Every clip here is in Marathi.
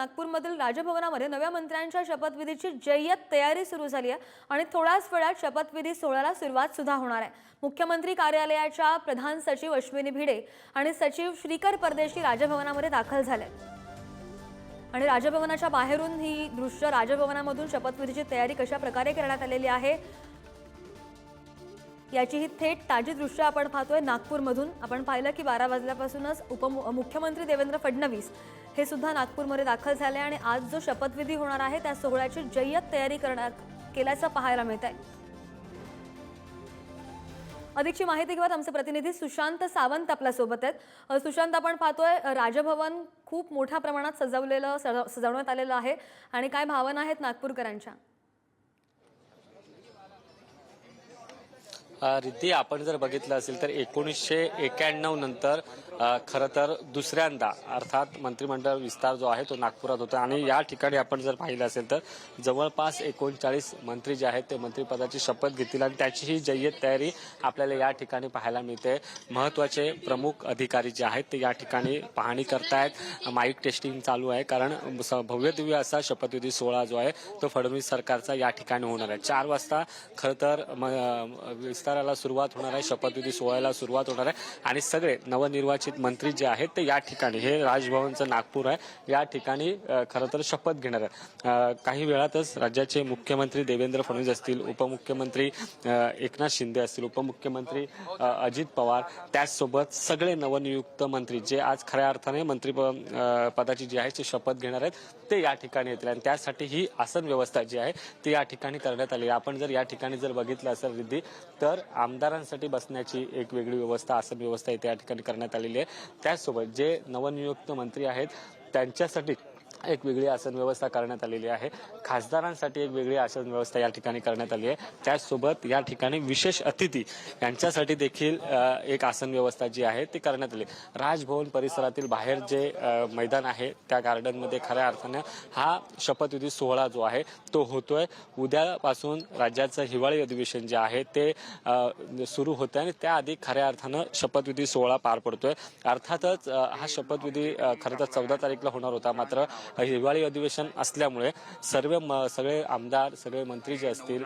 नागपूरमधील राजभवनामध्ये नव्या मंत्र्यांच्या शपथविधीची जय्यत तयारी सुरू झाली आहे आणि थोड्याच वेळात शपथविधी सोहळ्याला सुरुवात सुद्धा होणार आहे। मुख्यमंत्री कार्यालयाच्या प्रधान सचिव अश्विनी भिडे आणि सचिव श्रीकर परदेशी राजभवनामध्ये दाखल झाले आणि राजभवनाच्या बाहेरून ही दृश्य राजभवनामधून शपथविधीची तयारी कशा प्रकारे करण्यात आलेली आहे याची ही थेट ताजी दृश्य आपण पाहतोय नागपूरमधून। आपण पाहिलं की 12 वाजल्यापासूनच मुख्यमंत्री देवेंद्र फडणवीस हे सुद्धा नागपूरमध्ये दाखल झाले आणि आज जो शपथविधी होणार आहे त्या सोहळ्याची जय्यत तयारी केल्याचं पाहायला मिळत आहे। अधिकची माहिती घेऊयात आमचे प्रतिनिधी सुशांत सावंत आपल्या सोबत आहेत। सुशांत, आपण पाहतोय राजभवन खूप मोठ्या प्रमाणात सजवण्यात आलेलं आहे आणि काय भावना आहेत नागपूरकरांच्या? रिद्धी, आपण जर बघितलं असेल तर 1991 नंतर खरं तर दुसऱ्यांदा अर्थात मंत्रिमंडळ विस्तार जो आहे तो नागपुरात होता आणि या ठिकाणी आपण जर पाहिलं असेल तर जवळपास 39 मंत्री जे आहेत ते मंत्रिपदाची शपथ घेतील आणि त्याची ही जय्यत तयारी आपल्याला या ठिकाणी पाहायला मिळते। महत्त्वाचे प्रमुख अधिकारी जे आहेत ते या ठिकाणी पाहणी करतायत, माईक टेस्टिंग चालू आहे, कारण भव्य दिव्य असा शपथविधी सोहळा जो आहे तो फडणवीस सरकारचा या ठिकाणी होणार आहे। 4 वाजता खरं तर विस्ताराला सुरुवात होणार आहे, शपथविधी सोहळ्याला सुरुवात होणार आहे आणि सगळे नवनिर्वाचित मंत्री जे आहेत ते या ठिकाणी, हे राजभवनचं नागपूर आहे, या ठिकाणी खरं तर शपथ घेणार आहे। काही वेळातच राज्याचे मुख्यमंत्री देवेंद्र फडणवीस असतील, उपमुख्यमंत्री एकनाथ शिंदे असतील, उपमुख्यमंत्री अजित पवार, त्याचसोबत सगळे नवनियुक्त मंत्री जे आज खऱ्या अर्थाने मंत्री पदाची जी आहे ती शपथ घेणार आहेत ते या ठिकाणी येतील आणि त्यासाठी ही आसन व्यवस्था जी आहे ती या ठिकाणी करण्यात आली आहे। आपण जर या ठिकाणी जर बघितलं असेल रिद्धी, तर आमदारांसाठी बसण्याची एक वेगळी व्यवस्था, आसन व्यवस्था इथे या ठिकाणी करण्यात आलेली आहे। त्याचसोबत जे नवनियुक्त मंत्री आहेत त्यांच्यासाठी एक वेगळी आसन व्यवस्था करण्यात आलेली आहे, खासदारांसाठी एक वेगळी आसन व्यवस्था या ठिकाणी करण्यात आली आहे। त्याचसोबत या ठिकाणी विशेष अतिथी यांच्यासाठी देखील एक आसन व्यवस्था जी आहे ती करण्यात आली। राजभवन परिसरातील बाहेर जे मैदान आहे त्या गार्डनमध्ये खऱ्या अर्थानं हा शपथविधी सोहळा जो आहे तो होतोय। उद्यापासून राज्याचं हिवाळी अधिवेशन जे आहे ते सुरू होतं आणि त्याआधी खऱ्या अर्थानं शपथविधी सोहळा पार पडतोय। अर्थातच हा शपथविधी खरं तर 14 तारीखला होणार होता, मात्र हिवाळी अधिवेशन असल्यामुळे सगळे आमदार, सगळे मंत्री जे असतील,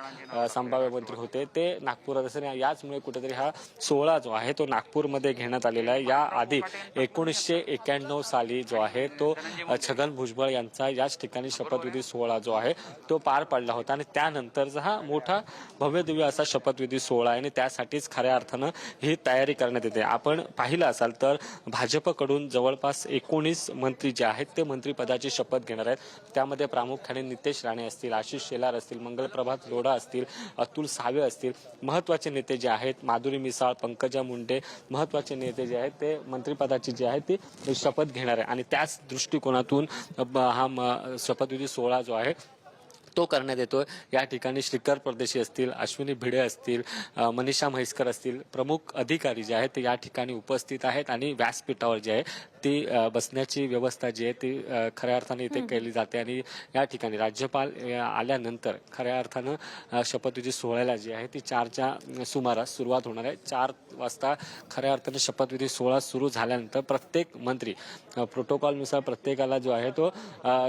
संभाव्य मंत्री होते ते नागपुरात असेल, याचमुळे कुठेतरी हा सोहळा जो आहे तो नागपूरमध्ये घेण्यात आलेला आहे। याआधी 1991 साली जो आहे तो छगन भुजबळ यांचा याच ठिकाणी शपथविधी सोहळा जो आहे तो पार पडला होता आणि त्यानंतरचा हा मोठा भव्य दिव्य असा शपथविधी सोहळा आहे आणि त्यासाठीच खऱ्या अर्थानं ही तयारी करण्यात येते। आपण पाहिलं असाल तर भाजपकडून जवळपास 19 मंत्री जे आहेत ते मंत्रिपदाची शपथ घेणार आहेत। त्यामध्ये प्रामुख्याने नितेश राणे असतील, आशिष शेलार असतील, मंगलप्रभात लोढा असतील, अतुल सावे असतील, महत्त्वाचे नेते जे आहेत, माधुरी मिसाळ, पंकजा मुंडे, महत्त्वाचे नेते जे आहेत ते मंत्रिपदाची जी आहे ती शपथ घेणार आहे आणि त्याच दृष्टिकोनातून हा शपथविधी सोहळा जो आहे तो करण्यात येतोय। या ठिकाणी श्रीकर परदेशी असतील, अश्विनी भिडे असतील, मनीषा म्हैसकर असतील, प्रमुख अधिकारी जे आहेत ते या ठिकाणी उपस्थित आहेत आणि व्यासपीठावर जे आहे ती बसण्याची व्यवस्था जी आहे ती खऱ्या अर्थाने इथे केली जाते आणि या ठिकाणी राज्यपाल आल्यानंतर खऱ्या अर्थानं शपथविधी सोहळ्याला जी आहे ती 4च्या सुमारास सुरुवात होणार आहे। 4 वाजता खऱ्या अर्थाने शपथविधी सोहळा सुरू झाल्यानंतर प्रत्येक मंत्री प्रोटोकॉलनुसार प्रत्येकाला जो आहे तो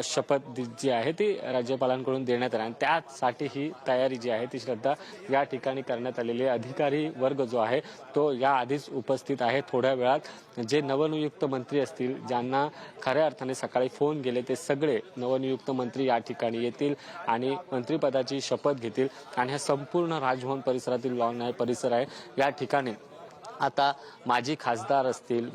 शपथ जी आहे ती राज्यपालांकडून देण्यात आली आणि त्यासाठी ही तयारी जी आहे ती श्रद्धा या ठिकाणी करण्यात आलेली आहे। अधिकारी वर्ग जो आहे तो या आधीच उपस्थित आहे। थोड्या वेळात जे नवनियुक्त मंत्री असतील, ज्यांना खऱ्या अर्थाने सकाळी फोन गेले, ते सगळे नवनियुक्त मंत्री या ठिकाणी येतील आणि मंत्रिपदाची शपथ घेतील आणि हा संपूर्ण राजभवन परिसरातील लॉन आहे, परिसर आहे, या ठिकाणी आता माजी खासदार असतील,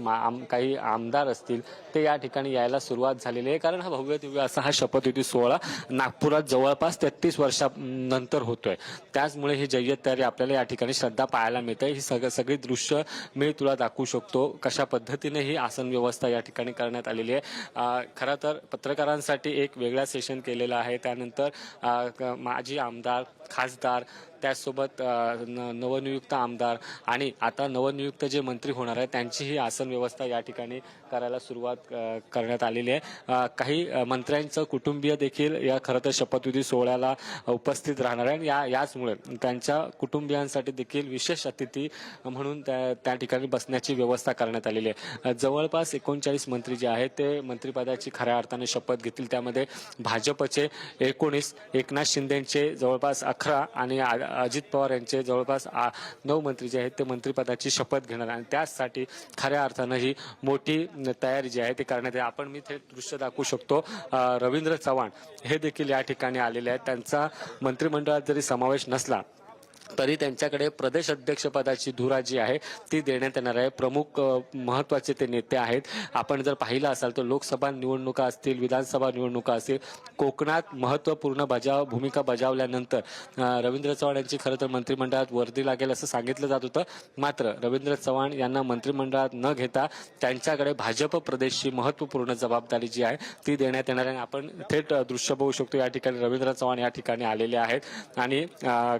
काही आमदार असतील, ते या ठिकाणी यायला सुरुवात झालेली आहे, कारण हा भव्य दिव्य असा हा शपथविधी सोहळा नागपुरात जवळपास 33 वर्षानंतर होतोय। त्याचमुळे ही जय्यत तयारी आपल्याला या ठिकाणी श्रद्धा पाहायला मिळते। ही सगळी दृश्य मी तुला दाखवू शकतो कशा पद्धतीने ही आसन व्यवस्था या ठिकाणी करण्यात आलेली आहे। खरं तर पत्रकारांसाठी एक वेगळा सेशन केलेला आहे, त्यानंतर माजी आमदार, खासदार, त्याचसोबत नवनियुक्त आमदार आणि आता नवनियुक्त जे मंत्री होणार आहे त्यांचीही आसन व्यवस्था या ठिकाणी करायला सुरुवात करण्यात आलेली आहे. काही मंत्र्यांचं कुटुंबीय देखील या खरं तर शपथविधी सोहळ्याला उपस्थित राहणार आहे. याचमुळे त्यांच्या कुटुंबियांसाठी देखील विशेष अतिथी म्हणून त्या ठिकाणी बसण्याची व्यवस्था करण्यात आलेली आहे. जवळपास 39 मंत्री जे आहेत ते मंत्रिपदाची खऱ्या अर्थाने शपथ घेतील. त्यामध्ये भाजपचे 19, एकनाथ शिंदेचे जवळपास 11 आणि अजित पवार यांचे जवळपास 9 मंत्री जे आहेत ते मंत्रिपदाची शपथ घेणार आणि त्यासाठी खऱ्या अर्थानं ही मोठी तयारी जी आहे ते करण्यात आहे. आपण मी थेट दृश्य दाखवू शकतो. रवींद्र चव्हाण हे देखील या ठिकाणी आलेले आहेत. त्यांचा मंत्रिमंडळात जरी समावेश नसला तरी त्यांच्याकडे प्रदेश अध्यक्षपदाची धुरा जी आहे ती देण्यात येणार आहे. प्रमुख महत्त्वाचे ते नेते आहेत. आपण जर पाहिलं असाल तर लोकसभा निवडणुका असतील, विधानसभा निवडणुका असतील, कोकणात महत्त्वपूर्ण भूमिका बजावल्यानंतर रवींद्र चव्हाण यांची खरं तर मंत्रिमंडळात वर्दी लागेल असं सांगितलं जात होतं. मात्र रवींद्र चव्हाण यांना मंत्रिमंडळात न घेता त्यांच्याकडे भाजप प्रदेशची महत्त्वपूर्ण जबाबदारी जी आहे ती देण्यात येणार आहे. आपण थेट दृश्य बघू शकतो. या ठिकाणी रवींद्र चव्हाण या ठिकाणी आलेले आहेत आणि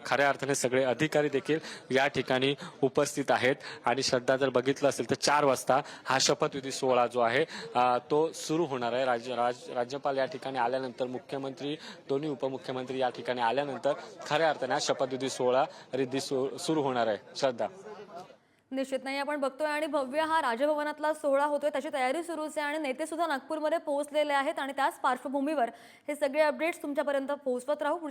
खऱ्या अर्थाने सगळे अधिकारी देखील या ठिकाणी उपस्थित आहेत. आणि श्रद्धा जर बघितलं असेल तर 4 वाजता हा शपथविधी सोहळा जो आहे तो सुरू होणार आहे. राज्यपाल या ठिकाणी आल्यानंतर मुख्यमंत्री, दोन्ही उपमुख्यमंत्री या ठिकाणी आल्यानंतर खऱ्या अर्थाने हा शपथविधी सोहळा सुरू होणार आहे. श्रद्धा, निश्चित नाही आपण बघतोय आणि भव्य हा राजभवनातला सोहळा होतोय, त्याची तयारी सुरूच आहे आणि नेते सुद्धा नागपूरमध्ये पोहोचलेले आहेत आणि त्याच पार्श्वभूमीवर हे सगळे अपडेट्स तुमच्यापर्यंत पोहोचवत राहू.